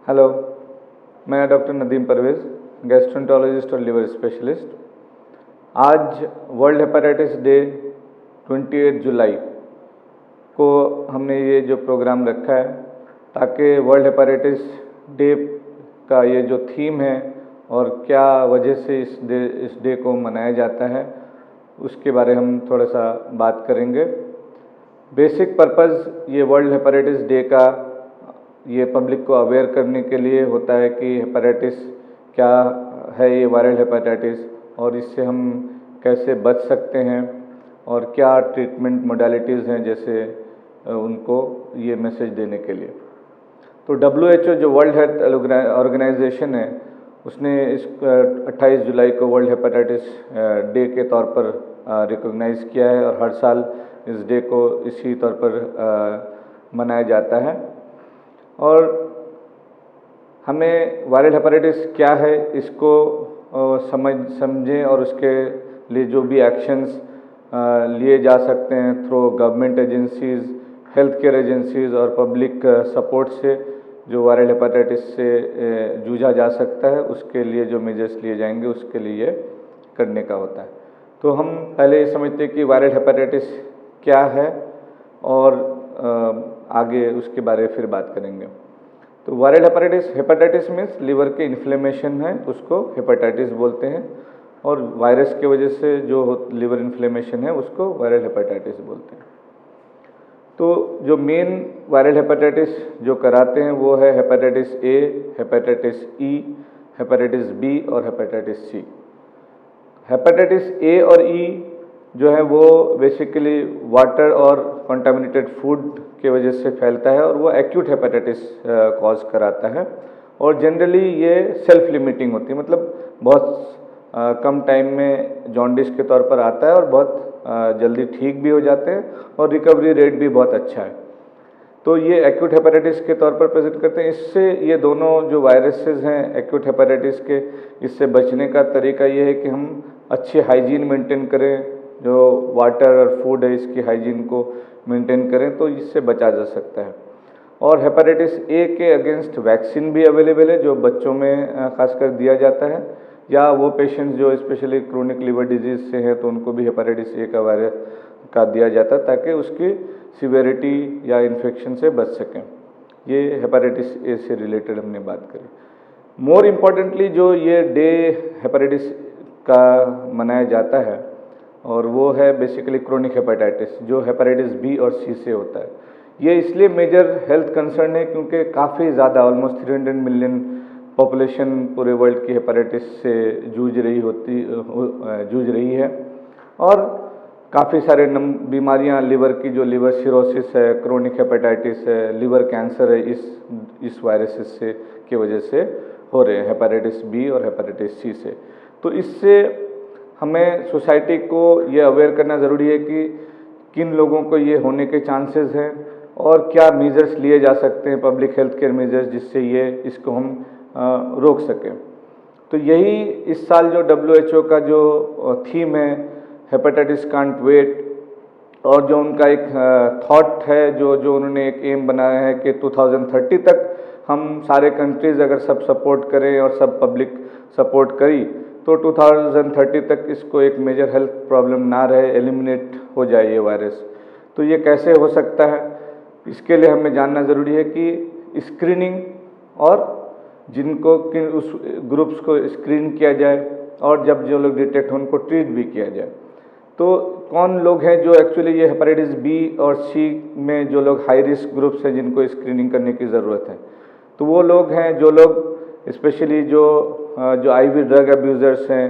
Hello, मैं doctor Nadeem Parvez, gastroenterologist और liver specialist. आज वर्ल्ड हेपेटाइटिस डे 28 जुलाई को हमने ये जो प्रोग्राम रखा है ताकि वर्ल्ड हेपेटाइटिस डे का ये जो थीम है और क्या वजह से इस डे को मनाया जाता है उसके बारे हम थोड़ा सा बात करेंगे। बेसिक पर्पज़ ये वर्ल्ड हेपेटाइटिस डे का ये पब्लिक को अवेयर करने के लिए होता है कि हेपेटाइटिस क्या है, ये वायरल हेपेटाइटिस, और इससे हम कैसे बच सकते हैं और क्या ट्रीटमेंट मोडालिटीज़ हैं, जैसे उनको ये मैसेज देने के लिए। तो WHO जो वर्ल्ड हेल्थ ऑर्गेनाइजेशन है उसने इस 28 जुलाई को वर्ल्ड हेपेटाइटिस डे के तौर पर रिकॉग्नाइज़ किया है और हर साल इस डे को इसी तौर पर मनाया जाता है। और हमें वायरल हेपेटाइटिस क्या है इसको समझें और उसके लिए जो भी एक्शंस लिए जा सकते हैं through government agencies, health care agencies और पब्लिक सपोर्ट से जो वायरल हेपेटाइटिस से जूझा जा सकता है, उसके लिए जो मेजर्स लिए जाएंगे उसके लिए करने का होता है। तो हम पहले ये समझते हैं कि वायरल हेपेटाइटिस क्या है और आगे उसके बारे में फिर बात करेंगे। तो वायरल हेपेटाइटिस मीन्स लिवर के इन्फ्लेमेशन है, उसको हेपेटाइटिस बोलते हैं, और वायरस की वजह से जो लिवर इन्फ्लेमेशन है उसको वायरल हेपेटाइटिस बोलते हैं। तो जो मेन वायरल हेपेटाइटिस जो कराते हैं वो है hepatitis A, hepatitis E, hepatitis B और हेपेटाइटिस सी। हेपेटाइटिस ए और ई जो है वो बेसिकली वाटर और कंटामिनेटेड फूड के वजह से फैलता है और वो एक्यूट हेपेटाइटिस कॉज कराता है, और जनरली ये सेल्फ लिमिटिंग होती है, मतलब बहुत कम टाइम में जॉन्डिस के तौर पर आता है और बहुत जल्दी ठीक भी हो जाते हैं और रिकवरी रेट भी बहुत अच्छा है। तो ये एक्यूट हेपेटाइटिस के तौर पर प्रेजेंट करते हैं। इससे ये दोनों जो वायरसेस हैं एक्यूट हेपेटाइटिस के, इससे बचने का तरीका ये है कि हम अच्छी हाइजीन मेंटेन करें, जो वाटर और फूड है इसकी हाइजीन को मेंटेन करें, तो इससे बचा जा सकता है। और हेपेटाइटिस ए के अगेंस्ट वैक्सीन भी अवेलेबल है जो बच्चों में खासकर दिया जाता है, या वो पेशेंट्स जो स्पेशली क्रोनिक लिवर डिजीज से हैं तो उनको भी हेपेटाइटिस ए का वायरस का दिया जाता है ताकि उसकी सिवियरिटी या इन्फेक्शन से बच सकें। ये हेपेटाइटिस ए से रिलेटेड हमने बात करी। मोर इम्पॉर्टेंटली जो ये डे हेपेटाइटिस का मनाया जाता है और वो है बेसिकली क्रोनिक हेपेटाइटिस जो हेपेटाइटिस बी और सी से होता है। ये इसलिए मेजर हेल्थ कंसर्न है क्योंकि काफ़ी ज़्यादा ऑलमोस्ट 300 मिलियन पॉपुलेशन पूरे वर्ल्ड की हेपेटाइटिस से जूझ रही है, और काफ़ी सारे बीमारियां लिवर की, जो लिवर सिरोसिस है, क्रोनिक हेपेटाइटिस है, लिवर कैंसर है, इस वायरसेस से की वजह से हो रहे हैं, हेपेटाइटिस बी और हेपेटाइटिस सी से। तो इससे हमें सोसाइटी को ये अवेयर करना ज़रूरी है कि किन लोगों को ये होने के चांसेस हैं और क्या मेजर्स लिए जा सकते हैं, पब्लिक हेल्थ केयर मेजर्स, जिससे इसको हम रोक सकें। तो यही इस साल जो WHO का जो थीम है हेपेटाइटिस कांट वेट, और जो उनका एक थॉट है, जो उन्होंने एक एम बनाया है कि 2030 तक हम सारे कंट्रीज़ अगर सब सपोर्ट करें और सब पब्लिक सपोर्ट करी तो 2030 तक इसको एक मेजर हेल्थ प्रॉब्लम ना रहे, एलिमिनेट हो जाए ये वायरस। तो ये कैसे हो सकता है, इसके लिए हमें जानना ज़रूरी है कि स्क्रीनिंग और जिनको उस ग्रुप्स को स्क्रीन किया जाए, और जब जो लोग डिटेक्ट हो उनको ट्रीट भी किया जाए। तो कौन लोग हैं जो एक्चुअली ये हेपेटाइटिस बी और सी में जो लोग हाई रिस्क ग्रुप्स हैं जिनको स्क्रीनिंग करने की ज़रूरत है, तो वो लोग हैं जो लोग स्पेशली जो IV ड्रग अब्यूज़र्स हैं,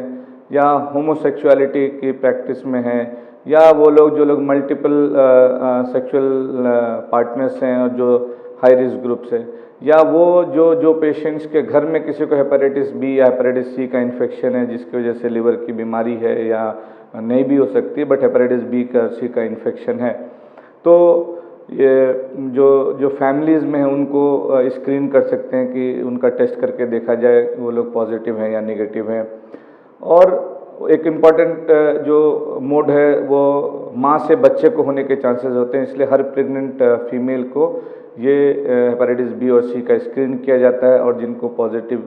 या होमोसेक्सुअलिटी की प्रैक्टिस में हैं, या वो लोग जो लोग मल्टीपल सेक्सुअल पार्टनर्स हैं और जो हाई रिस्क ग्रुप्स हैं, या वो जो पेशेंट्स के घर में किसी को हेपेटाइटिस बी या हेपेटाइटिस सी का इन्फेक्शन है जिसकी वजह से लिवर की बीमारी है, या नहीं भी हो सकती बट हेपेटाइटिस बी का सी का इन्फेक्शन है, तो ये जो फैमिलीज़ में हैं उनको स्क्रीन कर सकते हैं कि उनका टेस्ट करके देखा जाए वो लोग पॉजिटिव हैं या नेगेटिव हैं। और एक इम्पॉर्टेंट जो मोड है वो माँ से बच्चे को होने के चांसेस होते हैं, इसलिए हर प्रेग्नेंट फीमेल को ये हेपेटाइटिस बी और सी का स्क्रीन किया जाता है और जिनको पॉजिटिव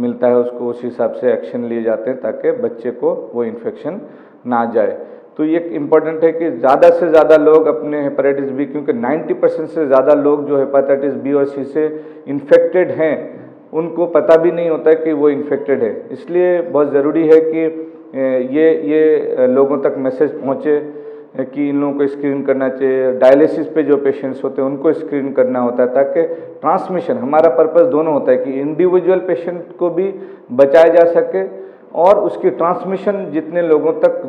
मिलता है उसको उस हिसाब से एक्शन लिए जाते हैं ताकि बच्चे को वो इन्फेक्शन ना जाए। तो ये इम्पॉर्टेंट है कि ज़्यादा से ज़्यादा लोग अपने हेपेटाइटिस बी, क्योंकि 90% से ज़्यादा लोग जो हेपेटाइटिस बी और सी से इन्फेक्टेड हैं उनको पता भी नहीं होता है कि वो इन्फेक्टेड है। इसलिए बहुत ज़रूरी है कि ये लोगों तक मैसेज पहुँचे कि इन लोगों को स्क्रीन करना चाहिए। डायलिसिस पे जो पेशेंट्स होते हैं उनको स्क्रीन करना होता है ताकि ट्रांसमिशन, हमारा पर्पस दोनों होता है कि इंडिविजुअल पेशेंट को भी बचाया जा सके और उसकी ट्रांसमिशन जितने लोगों तक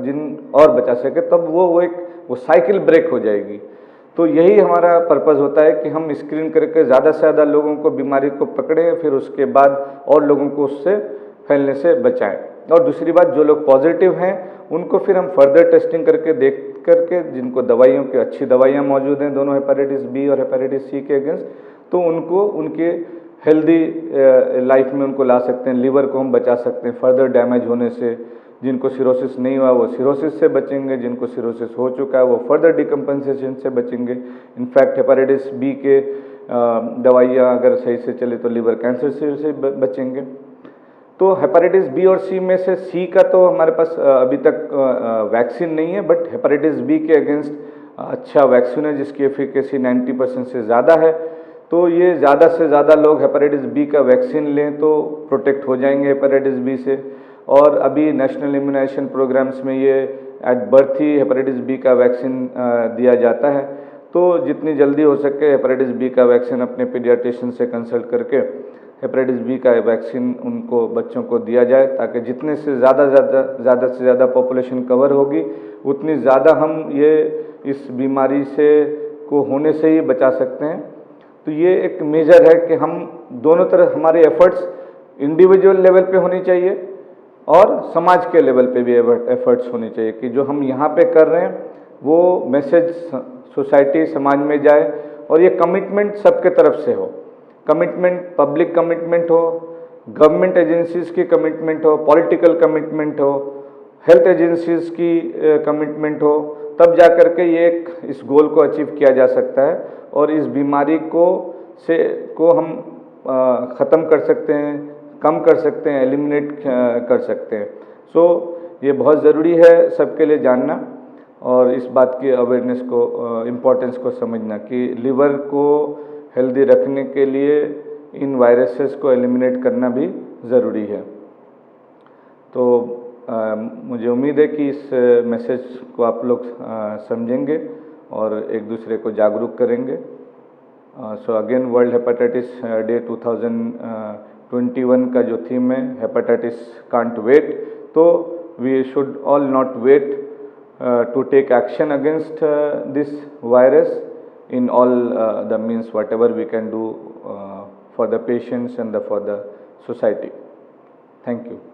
और बचा सके, तब वो साइकिल ब्रेक हो जाएगी। तो यही हमारा पर्पस होता है कि हम स्क्रीन करके ज़्यादा से ज़्यादा लोगों को बीमारी को पकड़ें, फिर उसके बाद और लोगों को उससे फैलने से बचाएं। और दूसरी बात, जो लोग पॉजिटिव हैं उनको फिर हम फर्दर टेस्टिंग करके देख करके, जिनको दवाइयों की अच्छी दवाइयाँ मौजूद हैं दोनों हेपेटाइटिस बी और हेपेटाइटिस सी के अगेंस्ट, तो उनको उनके हेल्दी लाइफ में उनको ला सकते हैं। लीवर को हम बचा सकते हैं फर्दर डैमेज होने से। जिनको सिरोसिस नहीं हुआ वो सिरोसिस से बचेंगे, जिनको सिरोसिस हो चुका है वो फर्दर डिकम्पनसेशन से बचेंगे। इनफैक्ट हेपेटाइटिस बी के दवाइयाँ अगर सही से चले तो लीवर कैंसर से बचेंगे। तो हेपेटाइटिस बी और सी में से सी का तो हमारे पास अभी तक वैक्सीन नहीं है, बट हेपेटाइटिस बी के अगेंस्ट अच्छा वैक्सीन है जिसकी एफिकेसी 90% से ज़्यादा है। तो ये ज़्यादा से ज़्यादा लोग हेपेटाइटिस बी का वैक्सीन लें तो प्रोटेक्ट हो जाएंगे हेपेटाइटिस बी से। और अभी नेशनल इम्यूनाइजेशन प्रोग्राम्स में ये एट बर्थ ही हेपेटाइटिस बी का वैक्सीन दिया जाता है। तो जितनी जल्दी हो सके हेपेटाइटिस बी का वैक्सीन अपने पीडियाट्रिशियन से कंसल्ट करके हेपेटाइटिस बी का वैक्सीन उनको बच्चों को दिया जाए, ताकि जितने से ज़्यादा पॉपुलेशन कवर होगी उतनी ज़्यादा हम ये इस बीमारी से को होने से ही बचा सकते हैं। तो ये एक मेजर है कि हम दोनों तरह हमारे एफर्ट्स इंडिविजुअल लेवल पे होनी चाहिए और समाज के लेवल पे भी एफर्ट्स होनी चाहिए कि जो हम यहाँ पे कर रहे हैं वो मैसेज सोसाइटी समाज में जाए और ये कमिटमेंट सबके तरफ से हो। कमिटमेंट पब्लिक कमिटमेंट हो, गवर्नमेंट एजेंसीज की कमिटमेंट हो, पॉलिटिकल कमिटमेंट हो, हेल्थ एजेंसीज की कमिटमेंट हो, तब जा कर के ये इस गोल को अचीव किया जा सकता है और इस बीमारी को हम ख़त्म कर सकते हैं, कम कर सकते हैं, एलिमिनेट कर सकते हैं। सो ये बहुत ज़रूरी है सबके लिए जानना और इस बात की अवेयरनेस को इम्पोर्टेंस को समझना कि लिवर को हेल्दी रखने के लिए इन वायरसेस को एलिमिनेट करना भी ज़रूरी है। तो मुझे उम्मीद है कि इस मैसेज को आप लोग समझेंगे और एक दूसरे को जागरूक करेंगे। So again world hepatitis day 2021 का जो थीम है हेपेटाइटिस कांट वेट, तो we should all not wait to take action against this virus in all the means whatever we can do for the patients and for the society. Thank you.